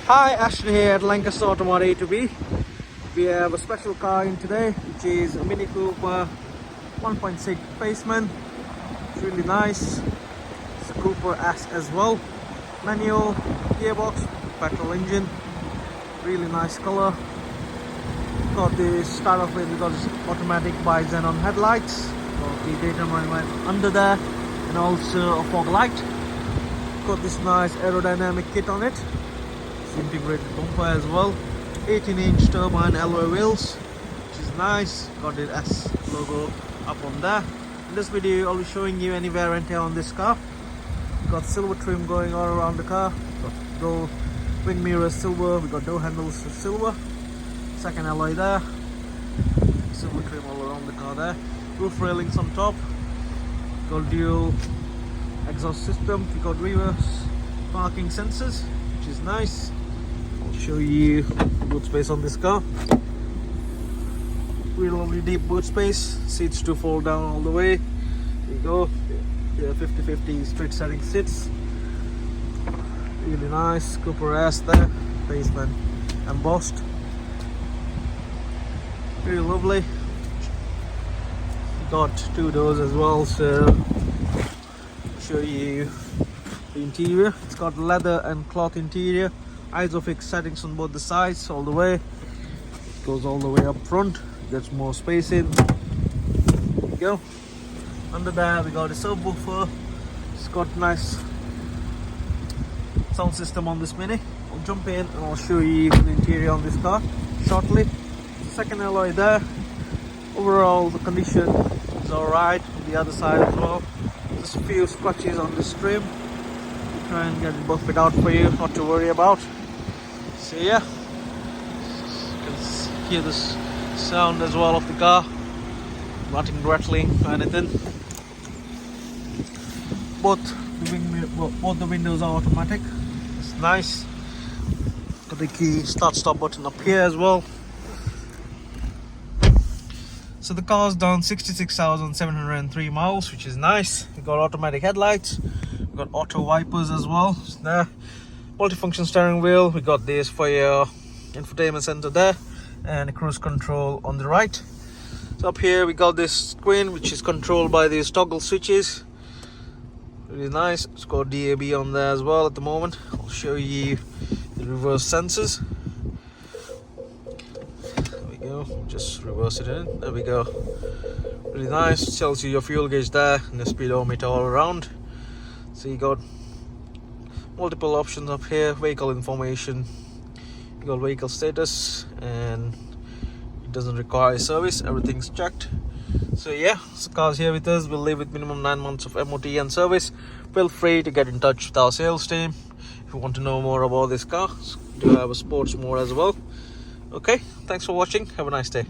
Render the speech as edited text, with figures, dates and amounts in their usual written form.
Hi, Ashton here at Lancaster Automart A2B. We have a special car in today, which is a Mini Cooper 1.6 Paceman. It's really nice. It's a Cooper S as well. Manual, gearbox, petrol engine. Really nice color. Got this, start off with, we got this automatic by Xenon headlights. Got the daytime running light under there, and also a fog light. Got this nice aerodynamic kit on it. Integrated bumper as well. 18-inch turbine alloy wheels, which is nice. Got the S logo up on there. In this video I'll be showing you any wear and tear on this car. Got silver trim going all around the car. Got door wing mirrors silver. We got door handles silver. Second alloy there. Silver trim all around the car there. Roof railings on top. Got dual exhaust system. We got reverse parking sensors, which is nice. Show you boot space on this car. Really lovely deep boot space. Seats to fold down all the way. There you go. Yeah, 50-50 straight setting seats. Really nice. Cooper S there. Paceman embossed. Really lovely. Got two doors as well, so show you the interior. It's got leather and cloth interior. Isofix settings on both the sides all the way. Goes all the way up front. Gets more space in. There you go. Under there we got a subwoofer. It's got nice sound system on this Mini. I'll jump in and I'll show you the interior on this car shortly. Second alloy there. Overall the condition is alright. The other side as well. Just a few scratches on this trim. Try and get it buffed out for you, not to worry about. So yeah, you can hear this sound as well of the car, nothing rattling or anything. Both the windows are automatic. It's nice. Got the key start stop button up here as well. So the car's done 66,703 miles, which is nice. We got automatic headlights. We got auto wipers as well. It's there. Multifunction steering wheel. We got this for your infotainment center there, and a cruise control on the right. So up here we got this screen, which is controlled by these toggle switches. Really nice. It's got DAB on there as well at the moment. I'll show you the reverse sensors. There we go. Just reverse it in. There we go. Really nice. Tells you your fuel gauge there and the speedometer all around. So you got multiple options up here. Vehicle information, you got vehicle status, and it doesn't require service. Everything's checked. So yeah, so car's here with us. We'll live with minimum 9 months of MOT and service. Feel free to get in touch with our sales team if you want to know more about this car. We do have a sports mode as well. Okay, thanks for watching. Have a nice day.